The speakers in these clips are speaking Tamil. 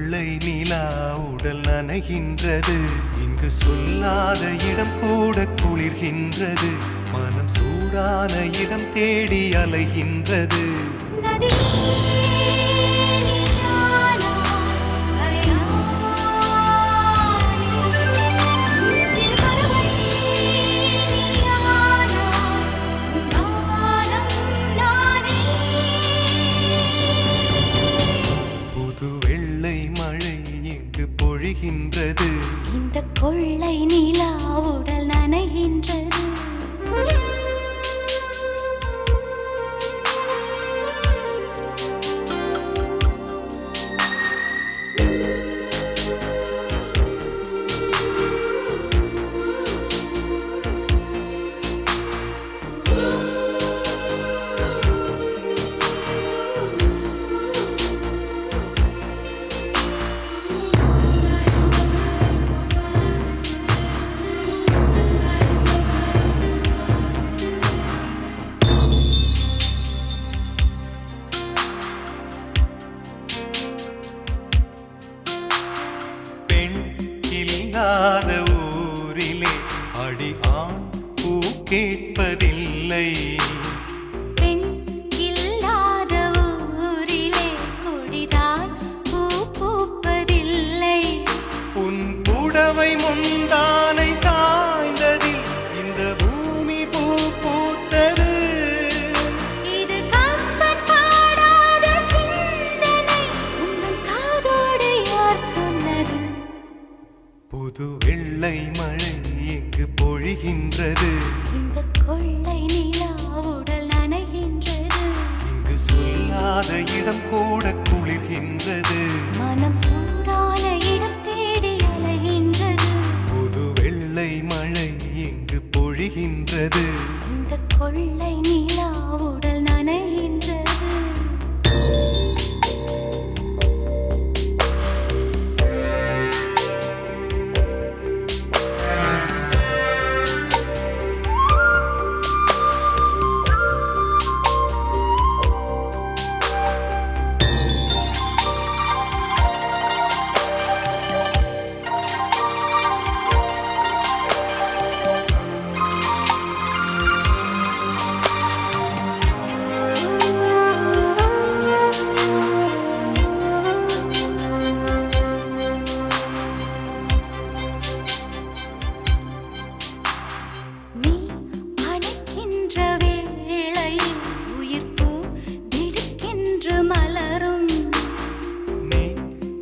கொள்ளை நிலா உடல் நனைகின்றது. இங்கு சொல்லாத இடம் கூட குளிர்கின்றது. மனம் சூடான இடம் தேடி அலைகின்றது. புது வெள்ளை மழை இங்கு பொழிகின்றது. இந்த கொள்ளை நிலா உடல் நனைகின்றது. இல்லாத ஊரிலே அடி ஆண் பூ கேட்பதில்லை. பெண் இல்லாத ஊரிலே கொடிதான் பூ பூப்பதில்லை. உன் புடவை முந்தானை சாய்ந்ததில் இந்த பூமி பூ பூத்தது. இது கம்பன் பாடாத சிந்தனை, உன் காதோடு யார் சொன்னது? புது வெள்ளை மழை இங்கு பொழிகின்றது. இந்த கொள்ளை நிலா உடல் நனைகின்றது. இங்கு சொல்லாத இடம் கூட குளிர்கின்றது. மனம் சூடான இடம் தேடி அலைகின்றது. புது வெள்ளை மழை இங்கு பொழிகின்றது. இந்த கொள்ளை நிலா உடல் நனைகின்றது.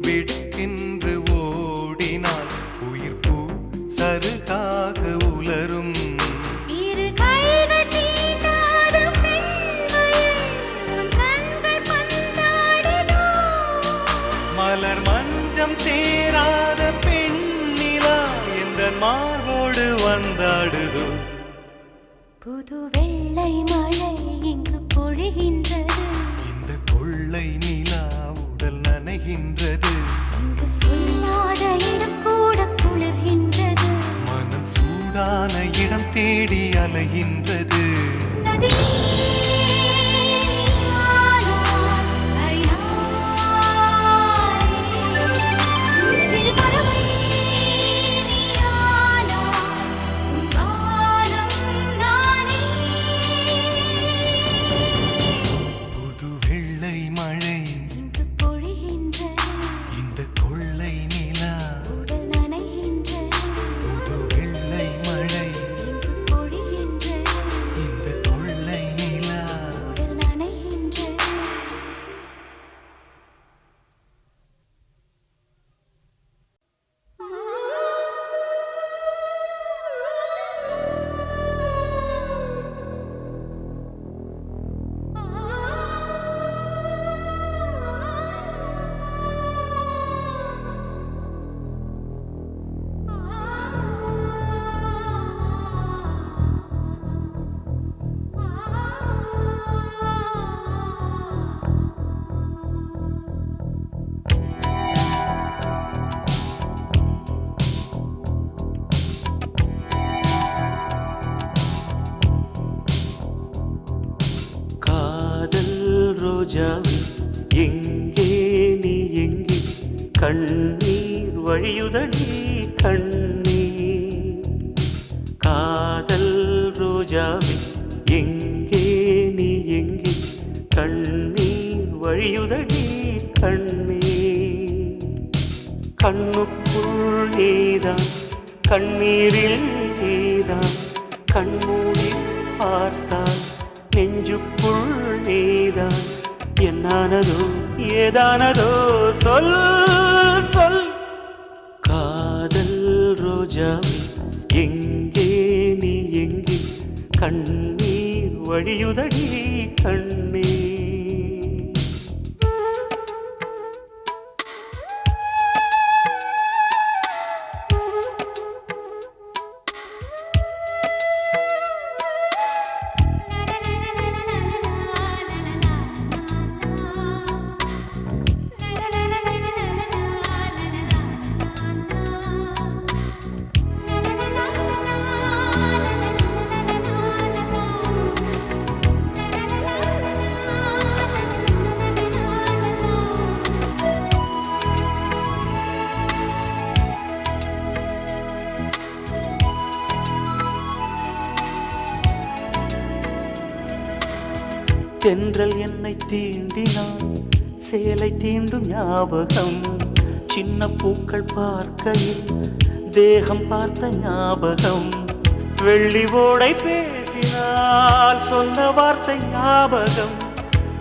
வெடுக்கென்று ஓடினால் உயிர் பூ சருகாக உலரும். இரு கைகள் தீண்டாத பெண்மையை உன் கண்கள் பந்தாடுதோ? மலர் மஞ்சம் சேராத பெண்ணிலா எந்த மார்போடு வந்தாடுதோ? புது வெள்ளை மழை இங்கு பொழிகின்றது. இந்த கொள்ளை நிலா உடல் நனைகின்றது. இங்கு சொல்லாத இடம் கூட குளிர்கின்றது. மனம் சூடான இடம் தேடி அலைகின்றது. புது வெள்ளை மழை இங்கு பொழிகின்றது. இந்த கொள்ளை நிலா உடல் நனைகின்றது. புது வெள்ளை மழை இங்கு பொழிகின்றது. இந்த கொள்ளை நிலா. உடல் நனைகின்றது. ரோஜாவே எங்கே நீ எங்கே கண்ணீர் வழியுதடி கண்ணீர். காதல் ரோஜாவே எங்கே நீ எங்கே, கண்ணீர் வழியுதடி கண்ணீர். கண்ணுக்குள் நீதான், கண்ணீரில் நீதான், கண்மூடி பார்த்தால் நெஞ்சுக்குள் நீதான். என்னானதோ ஏதானதோ சொல் சொல். காதல் ரோஜாவே எங்கே நீ எங்கே, கண்ணீர் வழியுதடி கண்ணீர். தென்றல் என்னை தீண்டினான், சேலை தீண்டும் ஞாபகம். சின்ன பூக்கள் பார்க்கையில் தேகம் பார்த்த ஞாபகம். வெள்ளி ஓடை பேசினால் சொன்ன வார்த்தை ஞாபகம்.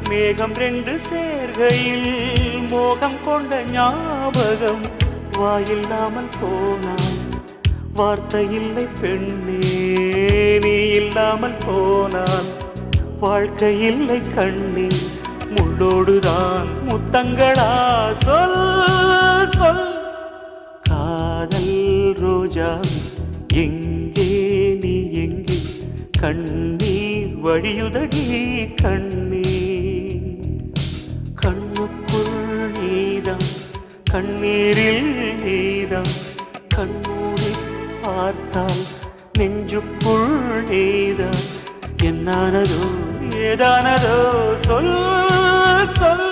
மேகம் ரெண்டு சேர்கையில் மோகம் கொண்ட ஞாபகம். வாயில்லாமல் போனான், வார்த்தை இல்லை பெண்ணே, நீ இல்லாமல் போனான். வாழ்க்கை இல்லை கண்ணீர், முள்ளோடுதான் முத்தங்களா சொல் சொல். காதல் ரோஜா எங்கே நீ எங்கே, கண்ணீர் வழியுதடி கண்ணீர். கண்ணுக்குள் நீதான், கண்ணீரில் நீதான், கண்ணூரை பார்த்தால் நெஞ்சுக்குள் நீதான். என்னானதோ ஏதானதோ சொல் சொல்.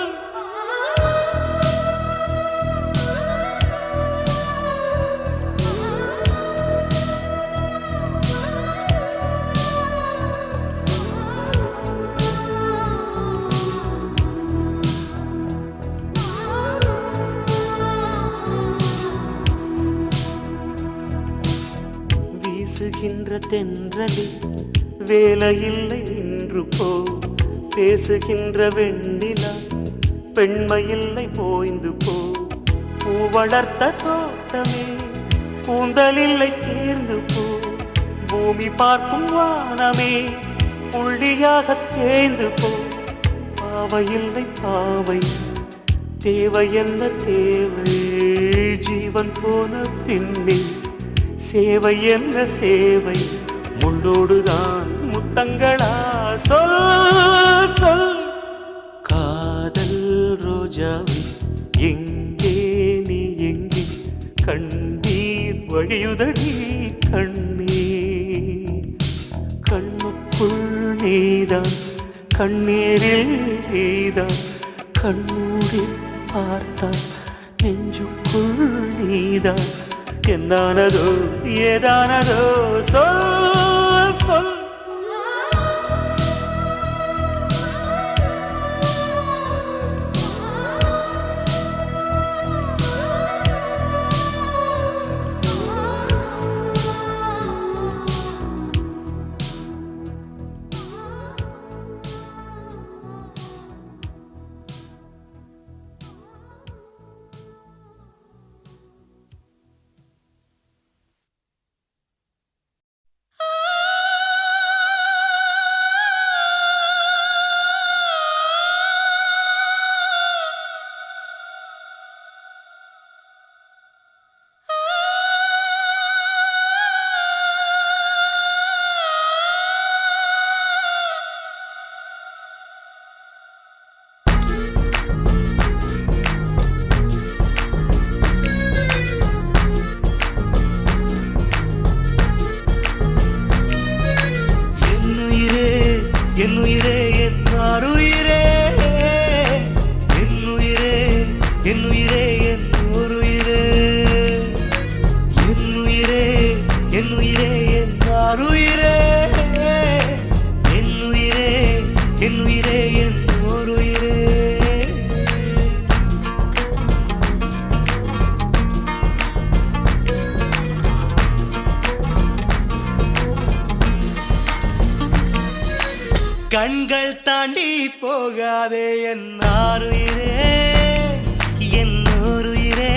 வீசுகின்ற தென்றலில் வேலையில்லை இன்று போ. பேசுகின்ற வெண்ணிலா பெண்மையில்லை போய்ந்து போ. பூ வளர்த்த தோட்டமே கூந்தலில்லை தேர்ந்து போ. பூமி பார்க்கும் வானமே புள்ளியாக தேய்ந்து போ. பாவையில்லை பாவை, தேவை என்ன தேவை, ஜீவன் போன பின்னே சேவை என்ன சேவை. முள்ளோடுதான் முத்தங்களா சொல் சொல். காதல் ரோஜாவே எங்கே நீ எங்கே, கண்ணீர் வழியுதடி கண்ணீர். கண்ணுக்குள் நீதான், கண்ணீரில் நீதான், கண்ணூரி பார்த்தான் நெஞ்சுக்குள் நீதான். என்னானதோ ஏதானதோ சொல் சொல். கண்கள் தாண்டி போகாதே என் ஆருயிரே என் ஓருயிரே.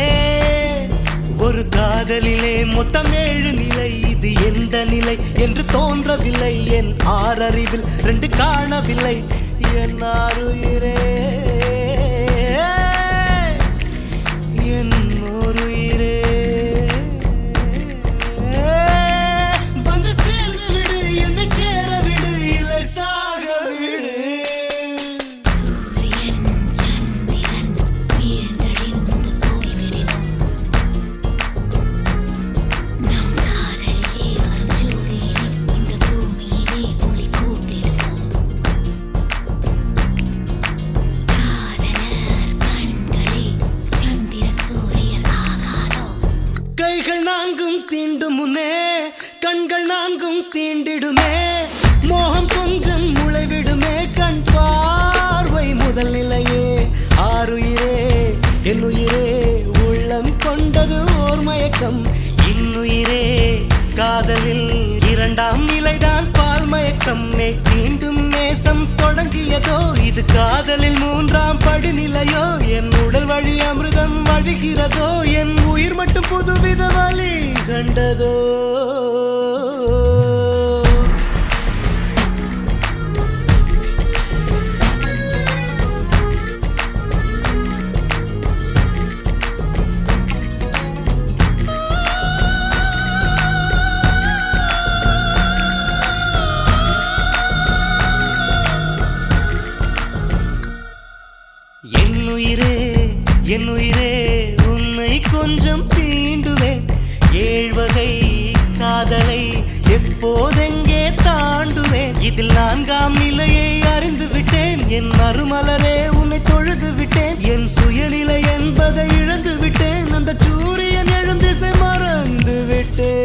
ஒரு காதலிலே மொத்தம் 7 நிலை, இது எந்த நிலை என்று தோன்றவில்லை. என் ஆறறிவில் 2 காணவில்லை என் ஆருயிரே என் ஓருயிரே. வந்து சேர்ந்து விடு, என்னை சேர விடு, இல்லை சாக விடு. சூரியன் சந்திரன் வீழ்ந்தடிந்து போய்விடினும் நம் காதலிலே வரும் ஜோதியிலே இந்த பூமியிலே ஒளி கூட்டிடுவோம். காதலர் கண்களே சந்திர சூரியர் ஆகாதோ. கைகள் 4 தீண்டும் முன்னே கண்கள் 4 தீண்டிடுமே. மோகம் கொஞ்சம் முளைவிடுமே கண் பார்வை முதல் நிலையே. ஆருயிரே என் உயிரே உள்ளம் கொண்டது ஓர் மயக்கம். இன்னுயிரே காதலில் 2ஆம் நிலைதான் பால் மயக்கம். தீண்டும் நேசம் தொடங்கியதோ இது காதலில் 3ஆம் படிநிலையோ. என் உடல் வழி அமிர்தம் வழிகிறதோ, என் உயிர் மட்டும் புதுவித வழி கண்டதோ. என் உயிரே உன்னை கொஞ்சம் தீண்டுவேன். 7 வகை காதலை எப்போதெங்கே தாண்டுவேன். இதில் 4ஆம் நிலையை அறிந்து விட்டேன். என் அருமலரே உன்னை தொழுது விட்டேன். என் சுயநிலை என்பதை இழந்து விட்டேன். அந்த சூரியன் எழும் திசை மறந்து விட்டேன்.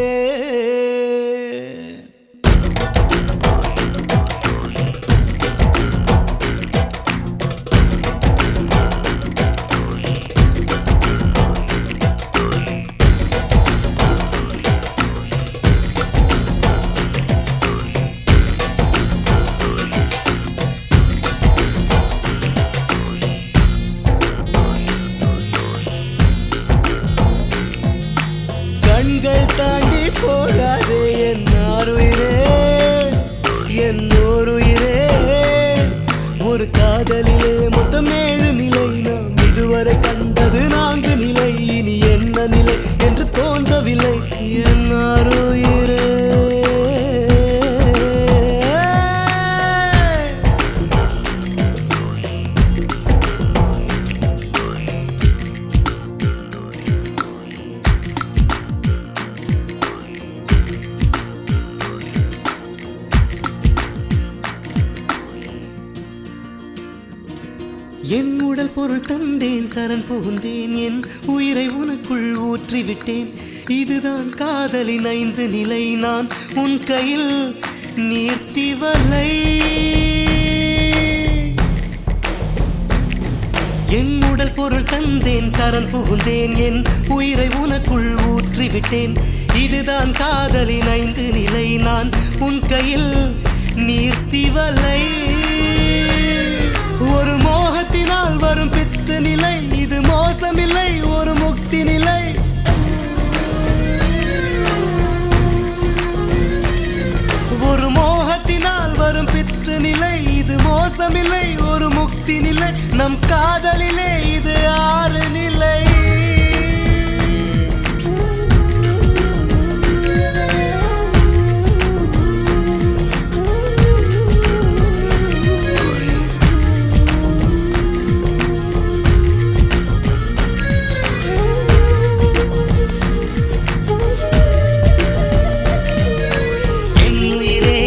கண்கள் தாண்டி போகாதே என் ஆருயிரே என் ஓருயிரே. ஒரு காதலிலே மொத்தம் 7 நிலை, நாம் இதுவரை கண்டது 4 நிலை. இனி என்ன நிலை என்று தோன்றவில்லை என் ஆருயிரே. என் உடல் பொருள் தந்தேன், சரண் புகுந்தேன், என் உயிரை உனக்குள் ஊற்றிவிட்டேன். இதுதான் காதலின் 5 நிலை, நான் உன் கையில் நீர்த்தி வலை. என் உடல் பொருள் தந்தேன், சரண் புகுந்தேன், என் உயிரை உனக்குள் ஊற்றிவிட்டேன். இதுதான் காதலின் 5 நிலை, நான் உன் கையில் நீர்த்தி வலை. ஒரு மோகத்தினால் வரும் பித்து நிலை, இது மோசமில்லை, ஒரு முக்தி நிலை. ஒரு மோகத்தினால் வரும் பித்து நிலை, இது மோசமில்லை, ஒரு முக்தி நிலை. நம் காதலிலே இது 6 நிலை. என் உயிரே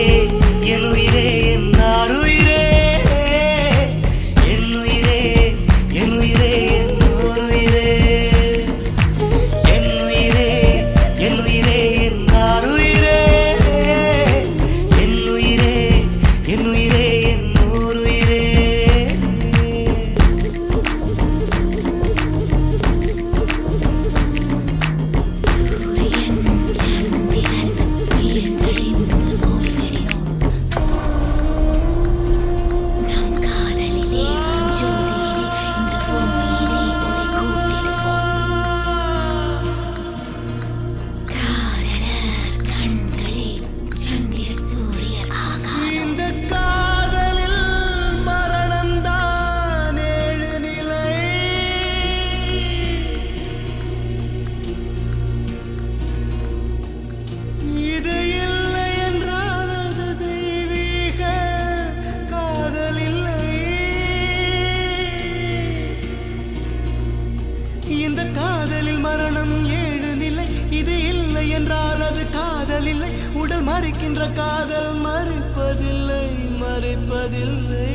காதல் இல்லை உடல் மறைக்கின்ற காதல் மறைப்பதில்லை மறைப்பதில்லை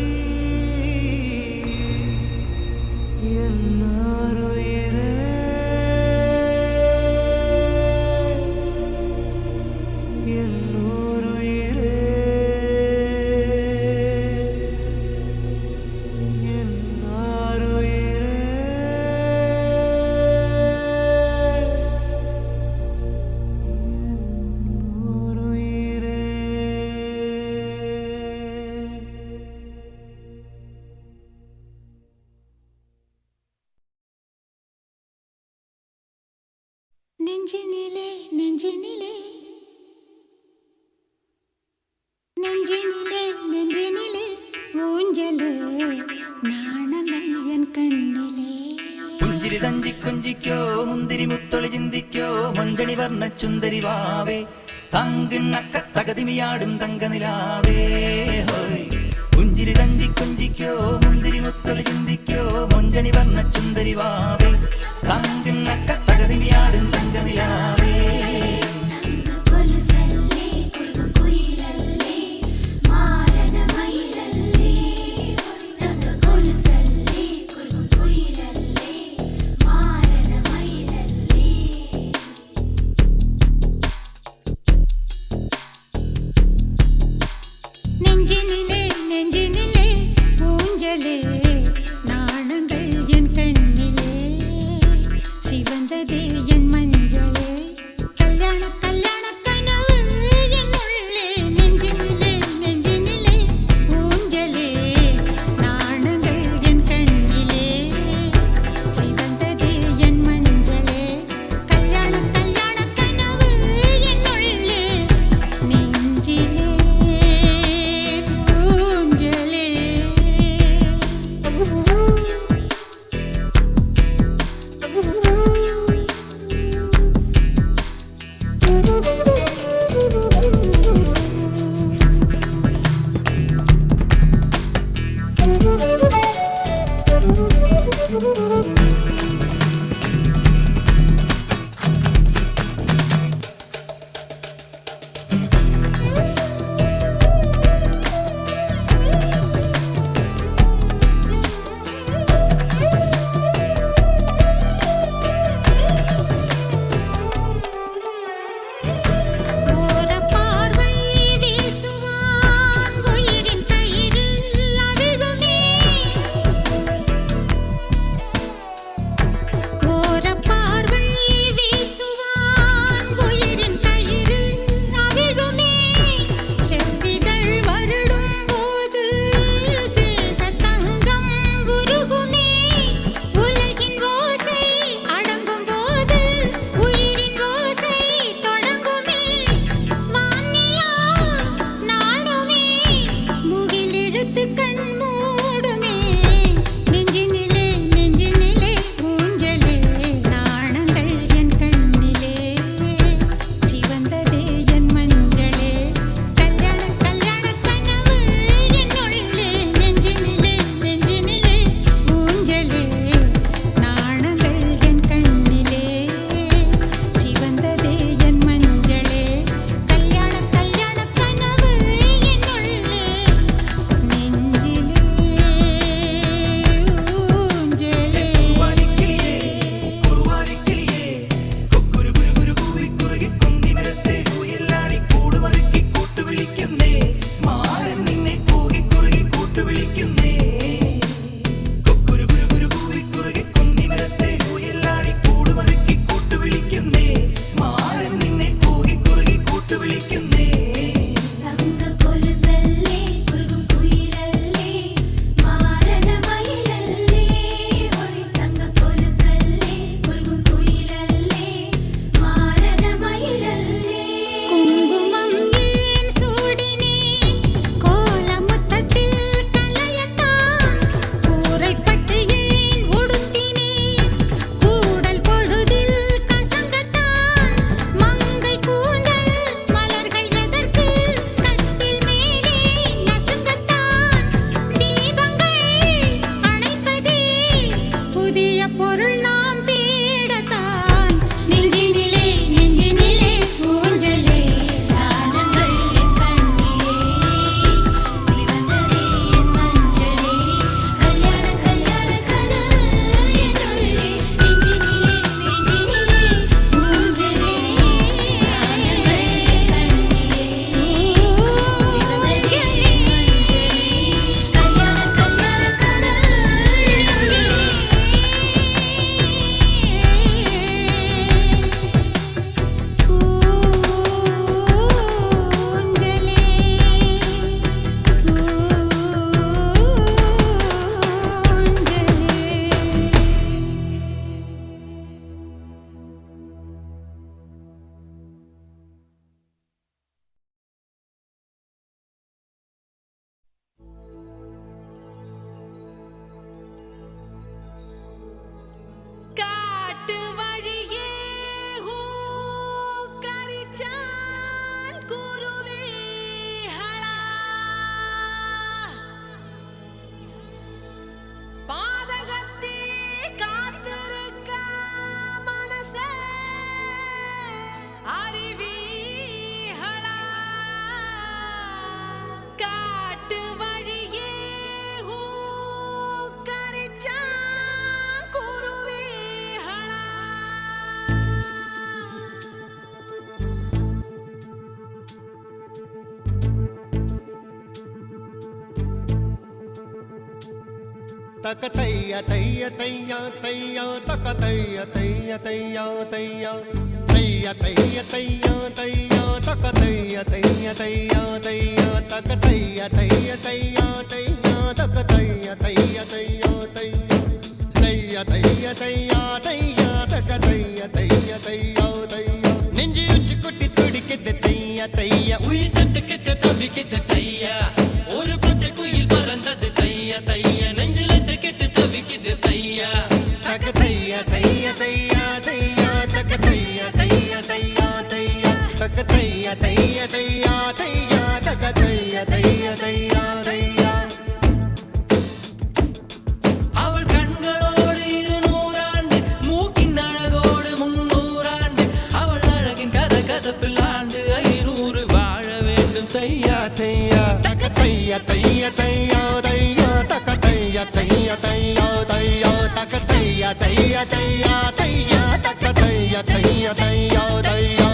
என்னாருயிரே என்னோருயிரே என்னாருயிரே நெஞ்சினிலே நெஞ்சினிலே நெஞ்சினிலே நெஞ்சினிலே ஊஞ்சலே நாணங்கள் என் கண்ணிலே പുഞ്ചിരി തഞ്ചി കൊഞ്ചിക്കോ മുന്തിരി മുത്തൊളി ചിന്തിക്കോ മഞ്ചണി വർണ്ണ ചുന്ദരി വാവേ തങ്കിണ്ണക്ക തകതിമിയാടും തങ്കനിലാവേ ഹോയ് പുഞ്ചിരി തഞ്ചി കൊഞ്ചിക്കോ മുന്തിരി മുത്തൊളി ചിന്തിക്കോ മഞ്ചണി വർണ്ണ ചുന്ദരി വാവേ തങ്കിണ്ണക്ക തകതിമിയാടും തങ്കനിലാവേ கொலுசல்லே குறுகும் குயிலல்லே மாரண மயிலல்லே தங்க கொலுசல்லே குறுகும் குயிலல்லே மாரண மயிலல்லே நெஞ்சினிலே நெஞ்சினிலே ஊஞ்சலே நாணங்கள் என் கண்ணிலே சிவந்ததே என் மஞ்சளே கல்யாண கல்யாண கனவு என் உள்ளே நெஞ்சினிலே நெஞ்சினிலே ஊஞ்சலே நாணங்கள் என் கண்ணிலே சிவந்ததே என் மஞ்சளே கல்யாண கல்யாண கனவு என் உள்ளே நெஞ்சிலே ஊஞ்சலே தக்க தையா தையா தையா தையா தக்க தையா தையா தையா தையா தையா தையா தையா தையா தக்க தையா தையா தையா தையா தக்க தையா தையா தையா தையா தக்க தையா தையா தையா தையா தையா தையா தையா தையா தக்க தையா தையா தையா தையா நெஞ்சு உச்சி கொட்டி துடிக்குது தையா தையா உயிர் தட்டு கெட்ட தவிக்குது தையா ஒரு பச்சை குயில் பறந்தது தையா தையா நெஞ்சில கெட்டு தவிக்குது தையா தக்க தையா தையா தையா தையா தக்க தையா தையா தையா தையா தக்க தையா தையா தையா தையா தக்க தையா தையா தையா தையா அவள் கண்களோடு 200 ஆண்டு மூக்கின் அழகோடு 300 ஆண்டு அவள் அழகின் கதப்பில் ஆண்டு 500 வாழ வேண்டும் தையா தையா தக்க தையா தையா தையா தையா தக்க தையா தையா தையா தையா தக்க தையா தையா தையா தையா தக்க தையா தையா தையா தையா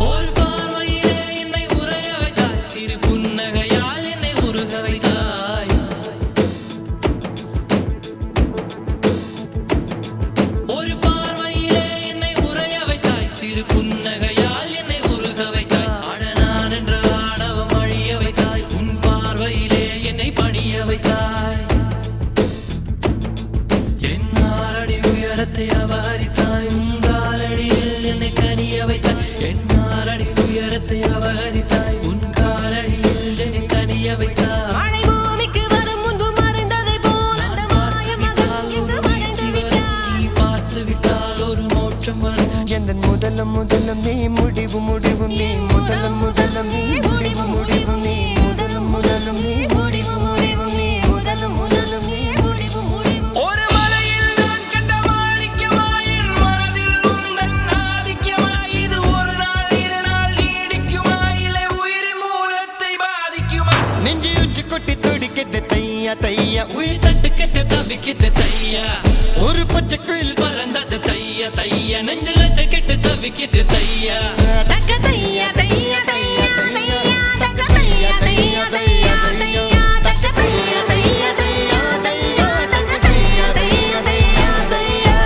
ஒரு பார்வையிலே என்னை உறைய வைத்தாய் சிறு புன்னகையால் என்னை உருக வைத்தாய் ஒரு பார்வையிலே என்னை உறைய வைத்தாய் சிறு புன்னகையால் என்னை உருக வைத்தாய் அடனான் என்ற ஆணவம் அழிய வைத்தாய் உன் பார்வையிலே என்னை பணிய வைத்தாய் என் ஆறடி உயரத்தை அபகரித்தாய் உன் காலடியில் என்னை கனிய வைத்தாய் என் ஆறடி உயரத்தை அபகரித்தாய் உன் காலடியில் என்னை கனிய வைத்தாய் மழை பூமிக்கு வரும் முன்பு மறைந்ததை போல் அந்த மாய மகன் இங்கு மறைந்து விட்டான் நீ பார்த்து விட்டால் ஒரு மோட்சம் வரும் எந்தன் முதலம் முதலம் நீ முடிவு முடிவு நீ முதலம் முதலம் நீ முடிவு முடிவு நீ முதலம் முதலம் நீ முடிவு முடிவு நீ முதலம் முதலம் நீ முடிவு முடிவு ஒரு மலையில் நான் கண்ட மாணிக்கமாய் என் மனதில் உந்தன் ஆதிக்கமாய் இது ஒரு நாள் 2 நாள் நீடிக்குமா இல்லை உயிரின் மூலத்தை பாதிக்குமா நெஞ்சு உச்சி கொட்டி துடிக்குது தையா தையா உயிர் தட்டு கெட்டு தவிக்குது தையா ஒரு பச்சை குயில் பறந்தது தையா தையா நெஞ்சில கெட்டு தவிக்குது தையா தக்க தையா தையா தையா தையா தக்க தையா தையா தையா தையா தக்க தையா தையா தையா தையா தக்க தையா தையா தையா தையா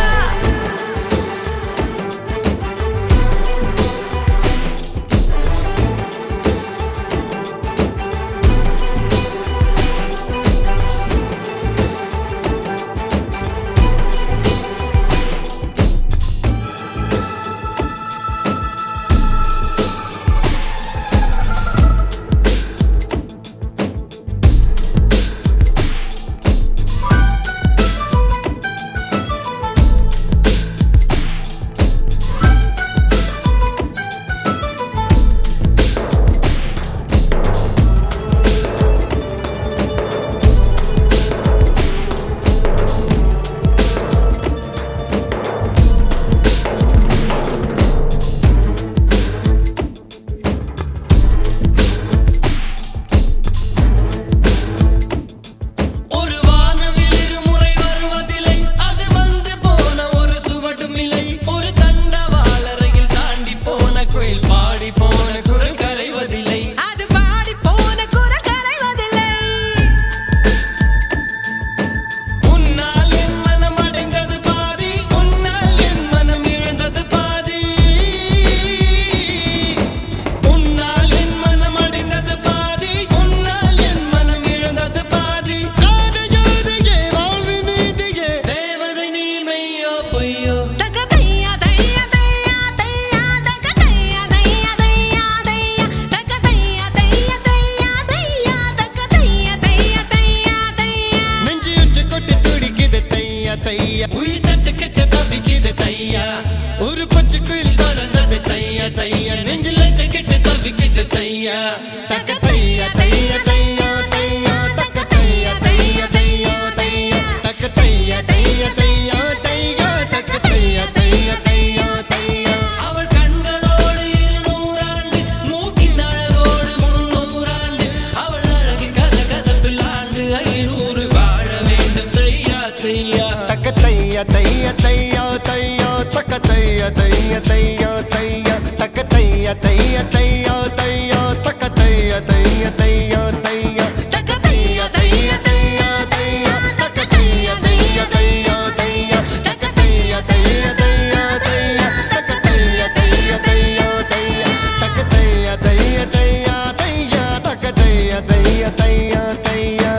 தைய தையா தையா தக்க தைய தைய தையா தையா தக்க தைய தைய தையா தையா தக்க தைய தைய தையா தையா தக்க தைய தைய தையா தையா தக்க தைய தைய தையா தையா தக்க தைய தைய தையா தையா தக்க தைய தைய தையா தையா தக்க தைய தைய தையா தையா.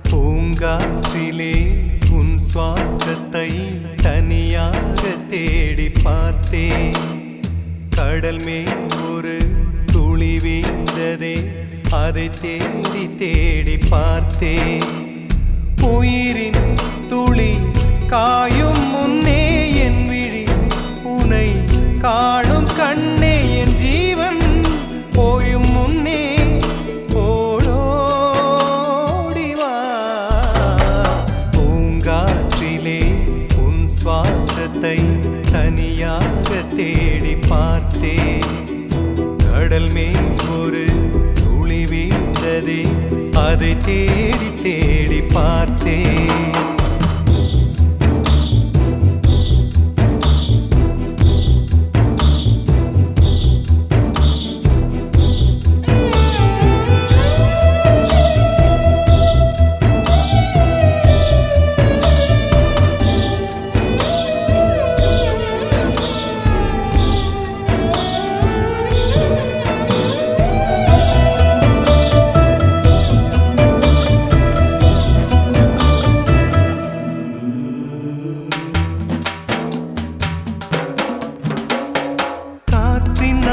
பூங்காற்றிலே உன் சுவாசத்தை தனியாக தேடி பார்த்தேன். கடல் மேல் ஒரு துளி வீழ்ந்ததே, அதை தேடி தேடி பார்த்தேன். உயிரின் துளி காயும் முன்னே என் விழி உனை காணும் கண்ணே, என் ஜீவன் போயும் முன்னே ஓடோடிவா. பூங்காற்றிலே உன் சுவாசத்தை தனியாக தேடி பார்த்தேன். கடல் மேல் ஒரு துளி வீழ்ந்ததே, அதை தேடி தேடி பார்த்தேன்.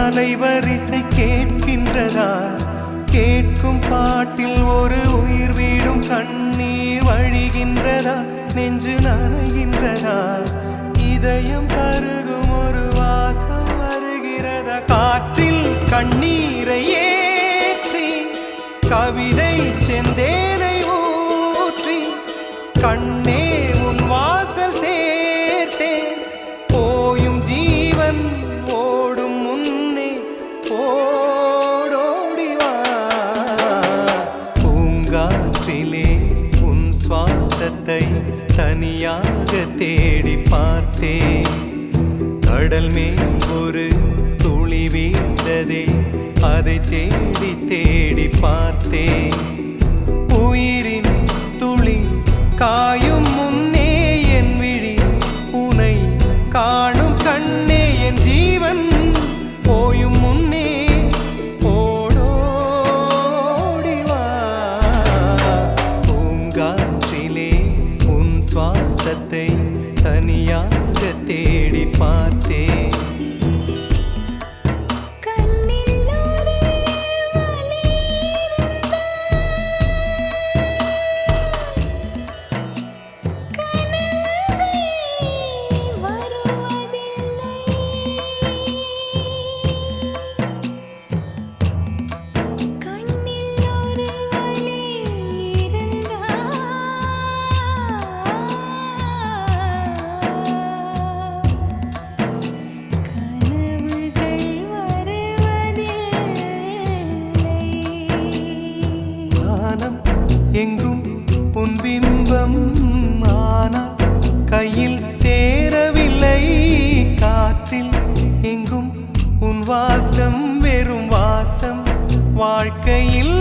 அலைவரிசை கேட்கின்றதா? கேட்கும் பாட்டில் ஒரு உயிர் வீடும் கண்ணீர் வழிகின்றதா? நெஞ்சு நனைகின்றதா? இதயம் கருகும் ஒரு வாசம் வருகிறதா? காற்றில் கண்ணீரை ஏற்றி கவிதை செந்தேனை ஊற்றி கண்ணே உன் வாசல் சேர்த்தேன். போயும் ஜீவன் ஓடும் முன்னே ஓடோடிவா. பூங்காற்றிலே உன் சுவாசத்தை தனியாக தேடி பார்த்தேன். கடல் மேல் ஒரு துளி வீழ்ந்ததே, அதை தேடி தேடி பார்த்தேன். உயிரின் துளி காயும் முன்னே என் விழி உனை காணும் கண்ணே, என் ஜீவன் போயும் முன்னே ஓடோடிவா. பூங்காற்றிலே உன் சுவாசத்தை தனியாக தேடி பார்த்தேன். எங்கும் உன் பிம்பம் ஆனால் கையில் சேரவில்லை. காற்றில் எங்கும் உன் வாசம் வெறும் வாசம் வாழ்க்கையில்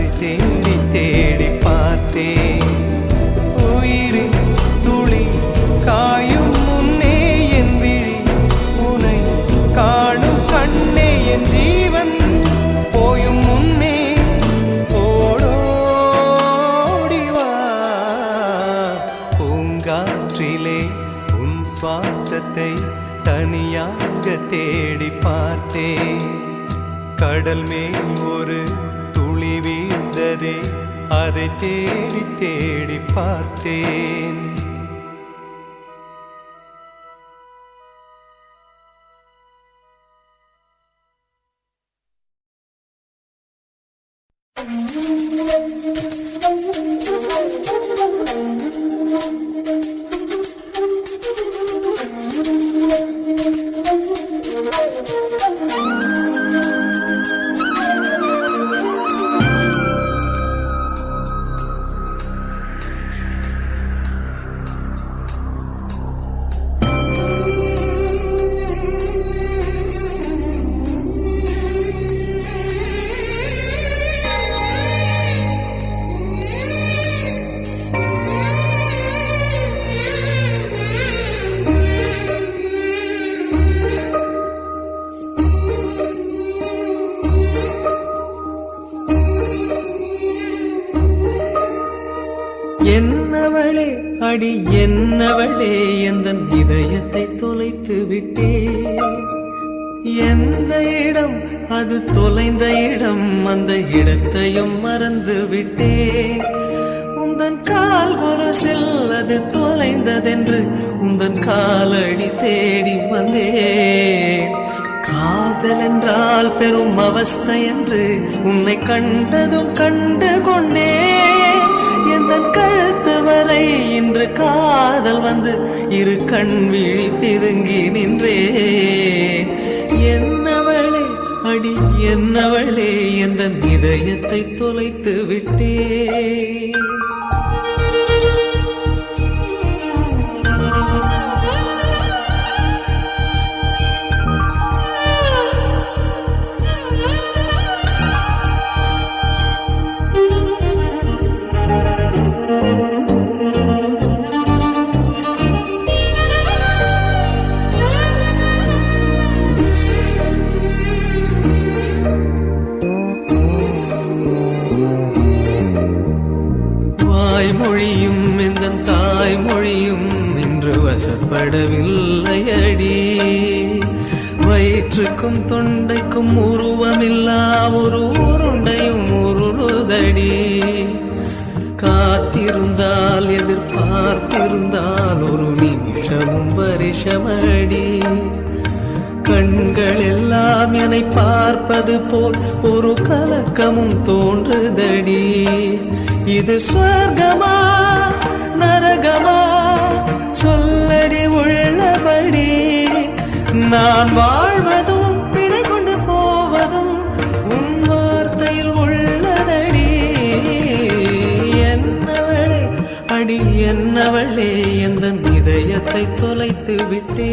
அதை தேடி தேடி பார்த்தேன். உயிரின் துளி காயும் முன்னே என் விழி உனை காணும் கண்ணே, என் ஜீவன் போயும் முன்னே ஓடோடிவா. பூங்காற்றிலே உன் சுவாசத்தை தனியாக தேடி பார்த்தேன். கடல் மேல் ஒரு துளி வீழ்ந்ததே, அதை தேடி தேடி பார்த்தேன். என்னவளே அடி என்னவளே, எந்தன் இதயத்தை தொலைத்து விட்டே. எந்த இடம் அது தொலைந்த இடம், அந்த இடத்தையும் மறந்து விட்டே. உந்தன் கால் கொலுசில் அது தொலைந்ததென்று உந்தன் காலடி தேடி வந்தேன். காதல் என்றால் பெரும் அவஸ்தை என்று உன்னை கண்டதும் கண்டு கொண்டேன். எந்தன் கழுத்து வரை இன்று காதல் வந்து இரு கண் விழி பிதுங்கி நின்றேன். என்னவளே அடி என்னவளே, எந்தன் இதயத்தை தொலைத்து விட்டேன். வாய்மொழியும் எந்தன் தாய்மொழியும் இன்று வசப்படவில்லை அடி. வயிற்றுக்கும் தொண்டைக்கும் உருவமில்லா ஒரு உருண்டையும் உருளுதடி. காத்திருந்தால் எதிர்பார்த்திருந்தால் ஒரு நிமிஷமும் வருஷமடி. கண்கள் எல்லாம் என்னை பார்ப்பது போல் ஒரு கலக்கமும் தோன்றுதடி. இது சொர்க்கமா நரகமா சொல்லடி உள்ளபடி. நான் வாழ்வதும் பிழை கொண்டு போவதும் உன் வார்த்தையில் உள்ளதடி. என்னவளே அடி என்னவளே, எந்தன் இதயத்தை தொலைத்து விட்டே.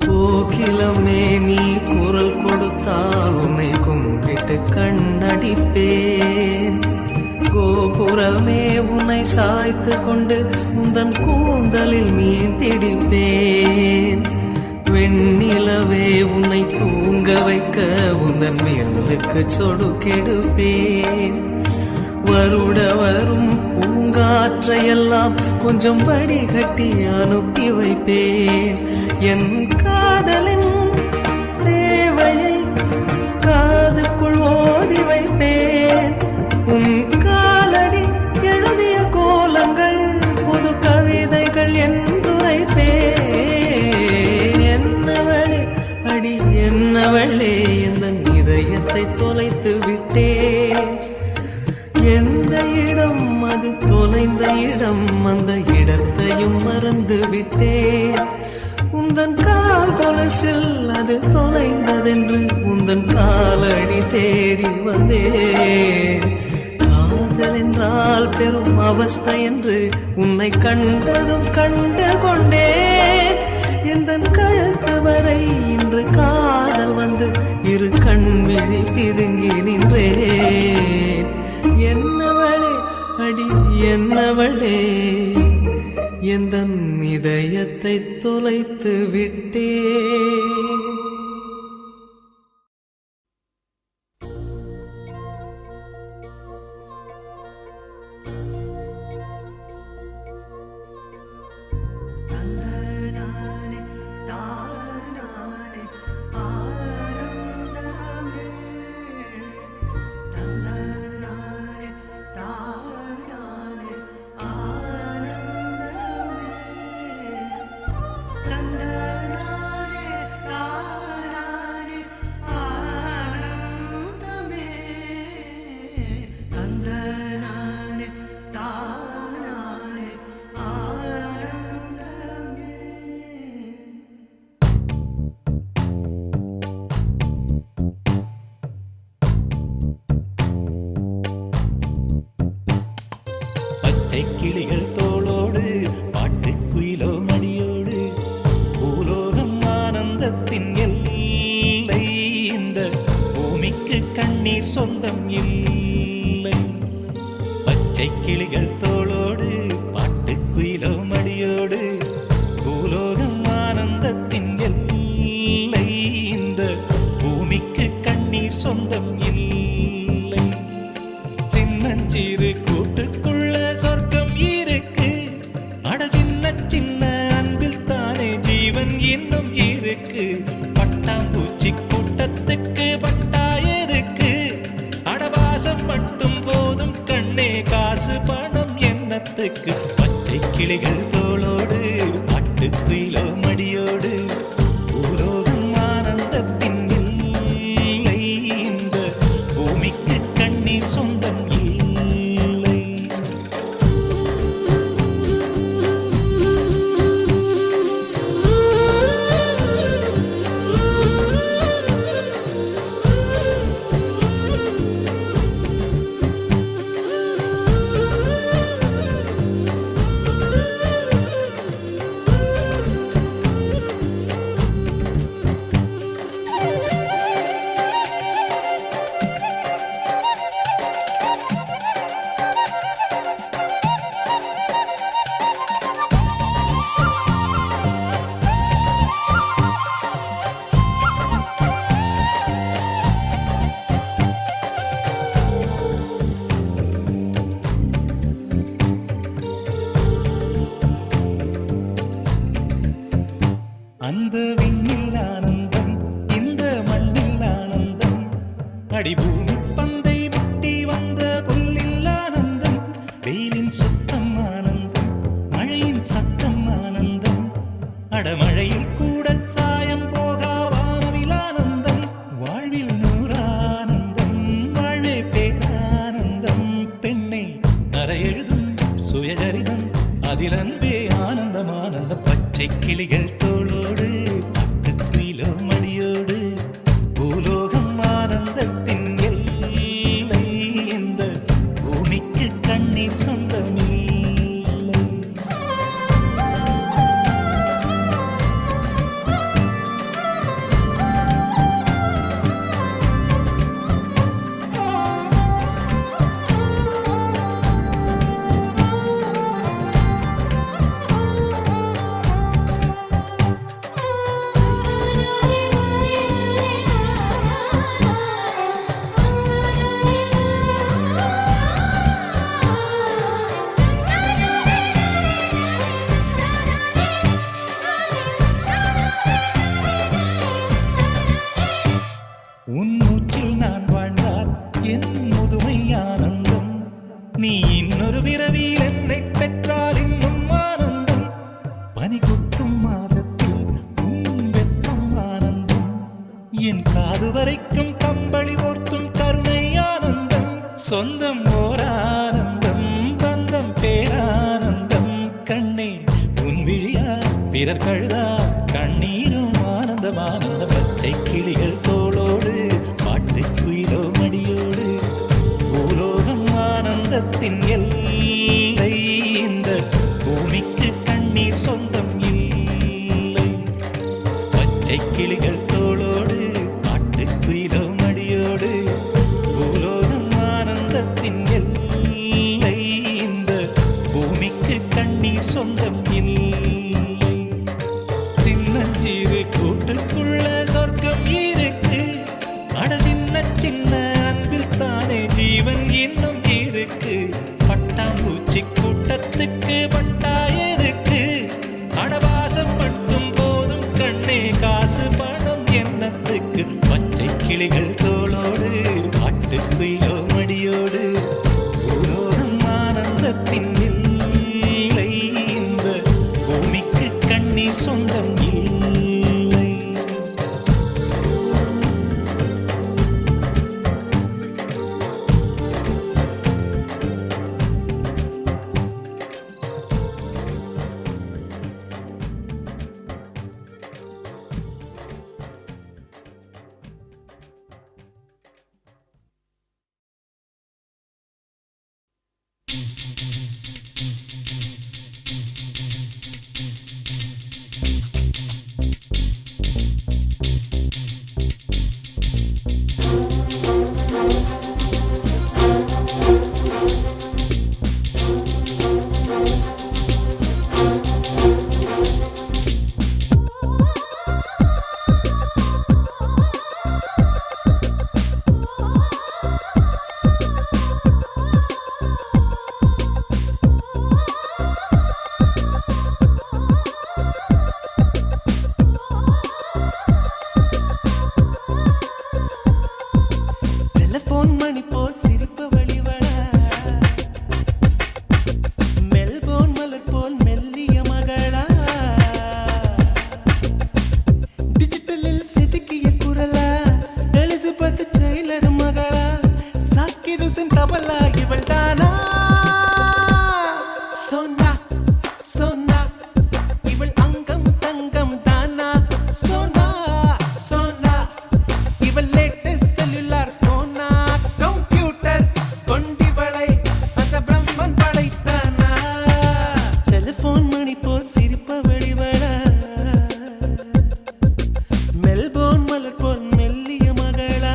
கோகிலமே நீ குரல் கொடுத்தால் உன்னை கும்பிட்டு கண்ணடிப்பேன். கோபுரமே உன்னை சாய்த்து கொண்டு உந்தன் கூந்தலில் மீன் பிடிப்பேன். வெண்ணிலவே உன்னை தூங்க வைக்க உந்தன் மேலுக்கு சொடுக்கெடுப்பேன். வருட வரும் பூங்காற்றையெல்லாம் கொஞ்சம் வடிகட்டி அனுப்பி வைப்பேன். என் காதலின் தேவையை காதுக்குள் ஓதி வைப்பேன். உன் காலடி எழுதிய கோலங்கள் வந்த இடத்தையும் மறந்து விட்டேன். உந்தன் கால் கொலசில் அது தொலைந்ததென்று உந்தன் காலடி தேடி வந்தேன். காதல் என்றால் பெரும் அவஸ்தை என்று உன்னை கண்டதும் கண்டு கொண்டேன். எந்தன் கழுத்து வரை இன்று காதல் வந்து இரு கண்விழி பிதுங்கி நின்றேன். என்னவளே அடி என்னவளே எந்தன் இதயத்தை தொலைத்து விட்டேன். கிளிகள் தோளோடு பாட்டுக்குயிலோ மடியோடு பூலோகம் ஆனந்தத்தின் எல்லை. இந்த பூமிக்கு கண்ணீர் சொந்தம் இல்லை. பச்சை கிளிகள் தோளோடு பாட்டுக்குயிலோ மடியோடு பூலோகம் ஆனந்தத்தின் எல்லை. இந்த பூமிக்கு கண்ணீர் சொந்தம் இல்லை. சின்னஞ்சிறு கூட்டுக்குள்ள சொர்க்கம் இருக்கு. அட சின்ன சின்ன அன்பில் தானே ஜீவன் இன்னும் இருக்கு. பட்டாம்பூச்சி கூட்டத்துக்கு பட்டா எதுக்கு? அடவாசம் மட்டும் போதும் கண்ணே, காசு பணம் என்னத்துக்கு? பச்சை கிளிகள் தோளோடு பாட்டுக்குயிலோ மடியோடு பூலோகம் ஆனந்தத்தின் இல்லை. இந்த பூமிக்கு கண்ணீர் சொந்தம் இல்லை. அந்த விண்ணில் ஆனந்தம், இந்த மண்ணில் ஆனந்தம். அடிபூமி பந்தை முட்டி வந்த புல்லில் ஆனந்தம். வெயிலின் சுத்தம் ஆனந்தம், மழையின் சத்தம் ஆனந்தம். அடமழையில் கூட சாயம் போகா வானவில் ஆனந்தம். வாழ்வில் நூறானந்தம், வாழ்வே பேரானந்தம். பெண்ணை நரையெழுதும் சுயசரிதம், அதில் அன்பே ஆனந்தம் ஆனந்தம். பச்சை கிளிகள் தோளோடு பாட்டுக்குயிலோ மடியோடு பூலோகம் ஆனந்தத்தின் எல்லை. இந்த பூமிக்கு கண்ணீர் சொந்தமில்லை. உன் மூச்சில் நான் வாழ்ந்தால் என் முதுமை ஆனந்தம். நீ இன்னொரு பிறவியில் என்னை பெற்றால் இன்னும் ஆனந்தம். பனி கொட்டும் மாதத்தில் உன் வெப்பம் ஆனந்தம். என் காது வரைக்கும் கம்பளி போர்த்தும் கருணை ஆனந்தம். சொந்தம் ஓர் ஆனந்தம், பந்தம் பேரானந்தம். பிறர் கழுதா கண்ணீரும் ஆனந்தம் ஆனந்த பச்சை கிளிகள் தோளோடு பாட்டு குயிலோ மடியோடு பூலோகம் ஆனந்தத்தின் எல்லை இந்த பூமிக்கு கண்ணீர் சொந்தம் இல்லை பச்சை கிளிகள் தோளோடு பாட்டு குயிலோ மடியோடு பூலோகம் ஆனந்தத்தின் எல்லை இந்த பூமிக்கு கண்ணீர் சொந்தம் இல்லை சின்னஞ்சிறு கூட்டுக்குள்ள சொர்க்கம் இருக்கு அட சின்ன சின்ன அன்பில் தானே ஜீவன் இன்னும் இருக்கு பட்டாம்பூச்சி கூட்டத்துக்கு பட்டா எதுக்கு அடவாசம் மட்டும் போதும் கண்ணே காசு பணம் என்னத்துக்கு பச்சை கிளிகள் தோளோடு பாட்டு குயிலோ மடியோடு பூலோகம் ஆனந்தத்தின் இல்லை இந்த பூமிக்கு கண்ணீர் சொந்தம் இல்லை டெலிபோன் மணி போல் சிரிப்பு வழிவட மெல்போன் மலர் போல் மெல்லிய மகளா டிஜிட்டலில் செதுக்கிய குரலா எலிசபெத் டெய்லர் மகளா சாக்கிர் ஹுசைன் தபலா இவள் தானா சோனா சோனா இவள் அங்கம் தங்கம் தானா சோனா சோனா இவள் லேட்டஸ்ட் செல்லுலார் போனா கம்ப்யூட்டர் கொண்டிவளை அந்த பிரம்மன் படைத்தானா டெலிபோன் மணி போல் சிரிப்ப வெளிவட மெல்போன் மலர் போல் மெல்லிய மகளா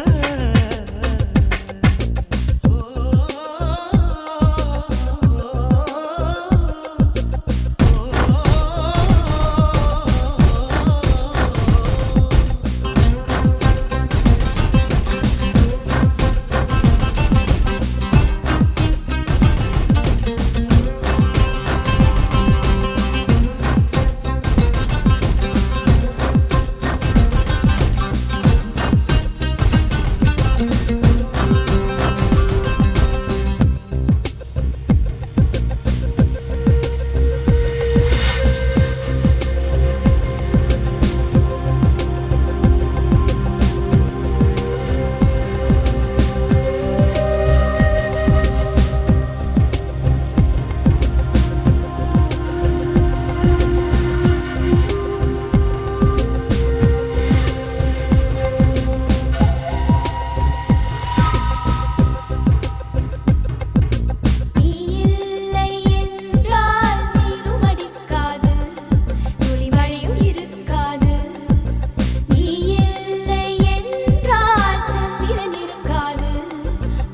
நீ இல்லை என்றால் நீரும் அடிக்காது துளி மழையும் இருக்காது நீ இல்லை என்றால் சந்திரன் இருக்காது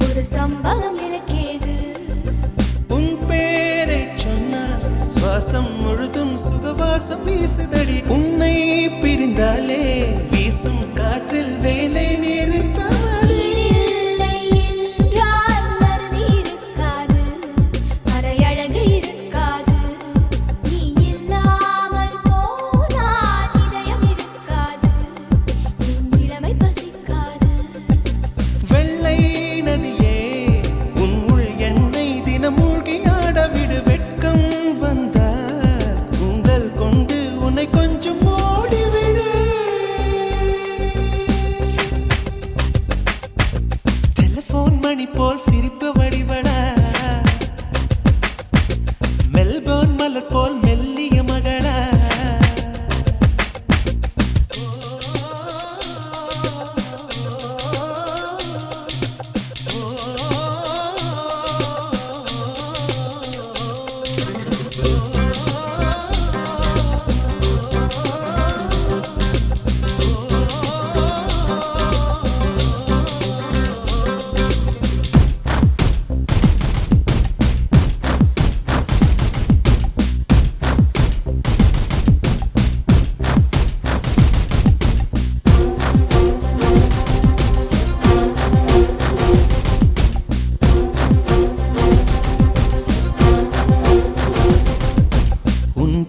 ஒரு சம்பவம் எனக்கேது உன் பேரை சொன்னால் சுவாசம் முழுதும் சுகவாசம் வீசுதடி உன்னை பிரிந்தாலே வீசும் காற்றில் வேலை நிறுத்தவடி இல்லை என்றால் அருவி இருக்காது மறையழகு இருக்காது நீ இல்லாமல் போனால் இதயம் இருக்காது என் இளமை பசிக்காது வெள்ளை நதியே உன் உள் என்னை தினம் மூழ்கி ஆடவிடு வெட்கம் வந்தால் உங்கள் கொண்டு உன்னை கொஞ்சம் ஓடிவிடு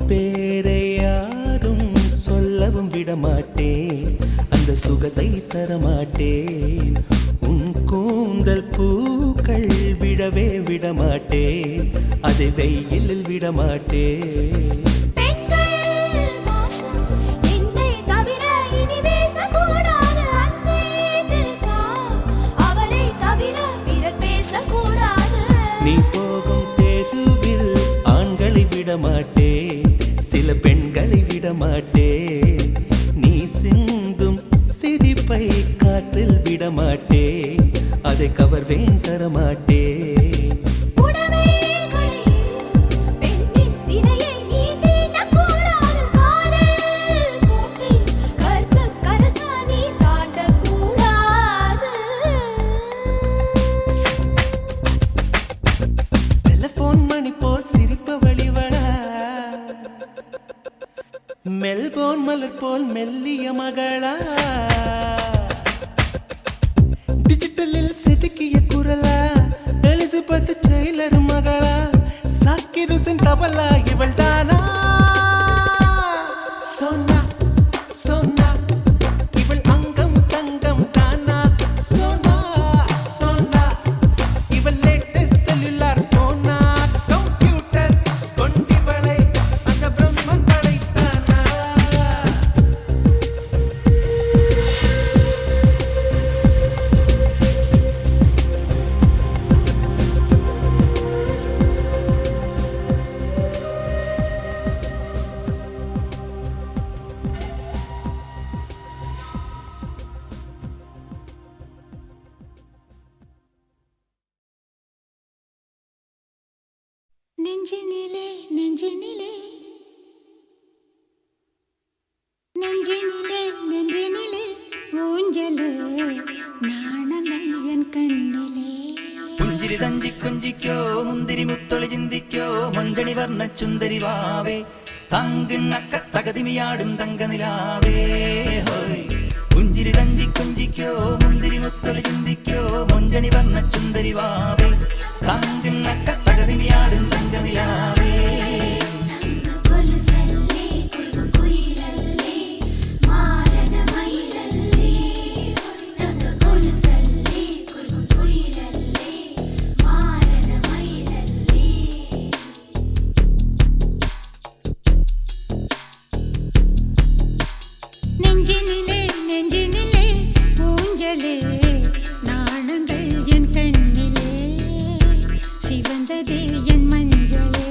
பேரை யாரும் சொல்லவும் விடமாட்டேன், அந்த சுகத்தை தரமாட்டேன். உன் கூந்தல் பூக்கள் விடவே விடமாட்டேன், அதை வெயிலில் விடமாட்டேன். நீ போகும் தெருவில் ஆண்களை விடமாட்டேன், சில பெண்களை விடமாட்டேன். நீ சிந்தும் சிரிப்பை காற்றில் விடமாட்டேன், அதை கவர்வேன் தரமாட்டேன். மெல்போன் மலர் போல் மெல்லிய மகளா, டிஜிட்டலில் செதுக்கிய குரலா, எலிசபெத் டெய்லர் மகளா, சாக்கிர் ஹுசைன் தபலா இவள் தானா? சோனா சோனா இவள் அங்கம் தங்கம் தானா? சோனா சோனா இவள் லேட்டஸ்ட் செல்லுலார் போனா, கம்ப்யூட்டர் கொண்டிவளை அந்த பிரம்மன் படைத்தானா? நெஞ்சினிலே நெஞ்சினிலே நெஞ்சினிலே நெஞ்சினிலே ஊஞ்சலே நாணங்கள் என் கண்ணிலே. പുഞ്ചിരി തഞ്ചി കുഞ്ചിക്കോ മുന്തിരി മുത്തൊളി ചിന്തിക്കോ മഞ്ചണി വർണ്ണ ചുന്ദരി വാവേ തങ്കിണ്ണക്ക തകതിമിയാടും തങ്കനിലാവേ. പുഞ്ചിരി തഞ്ചി കുഞ്ചിക്കോ മുന്തിരി മുത്തൊളി ചിന്തിക്കോ മഞ്ചണി വർണ്ണ ചുന്ദരി വാവേ തങ്കിണ്ണക്ക തകതിമിയാടും തങ്കനിലാവേ. நெஞ்சினிலே நெஞ்சினிலே ஊஞ்சலே நாணங்கள் என் கண்ணிலே, சிவந்ததே என் மஞ்சளே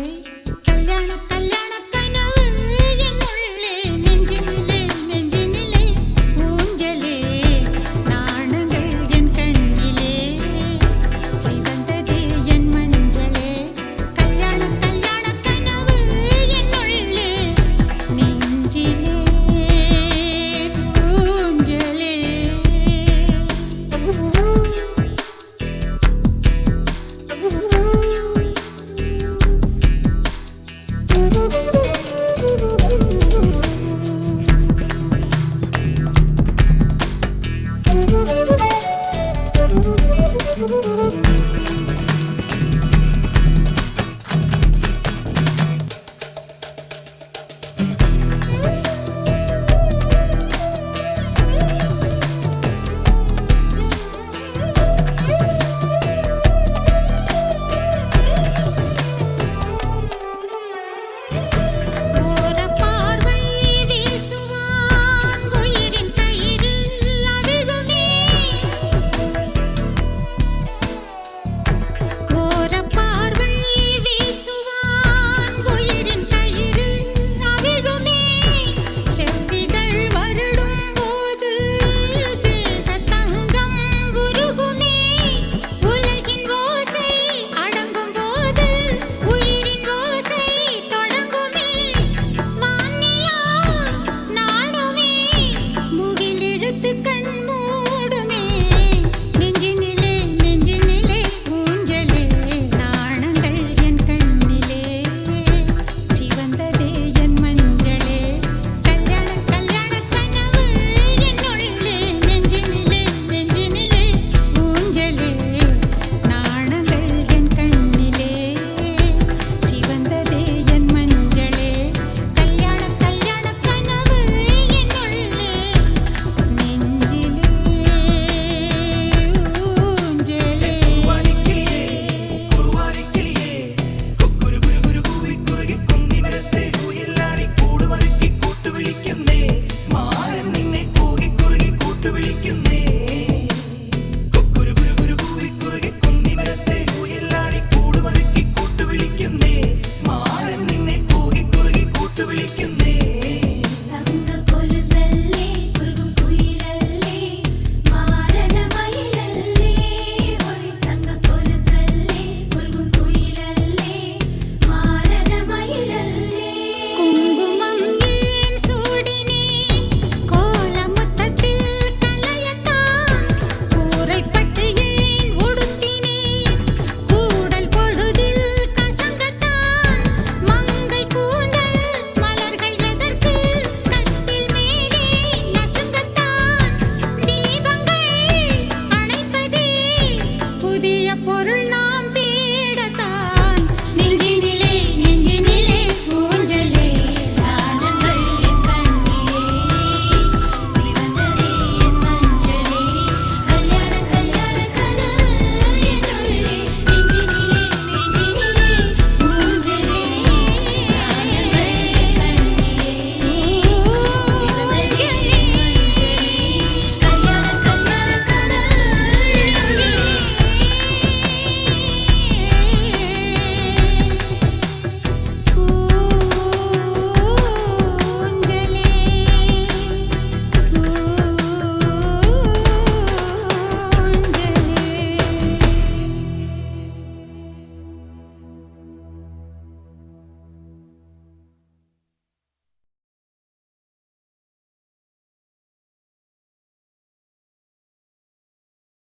கூப்பிட்டு விழிக்க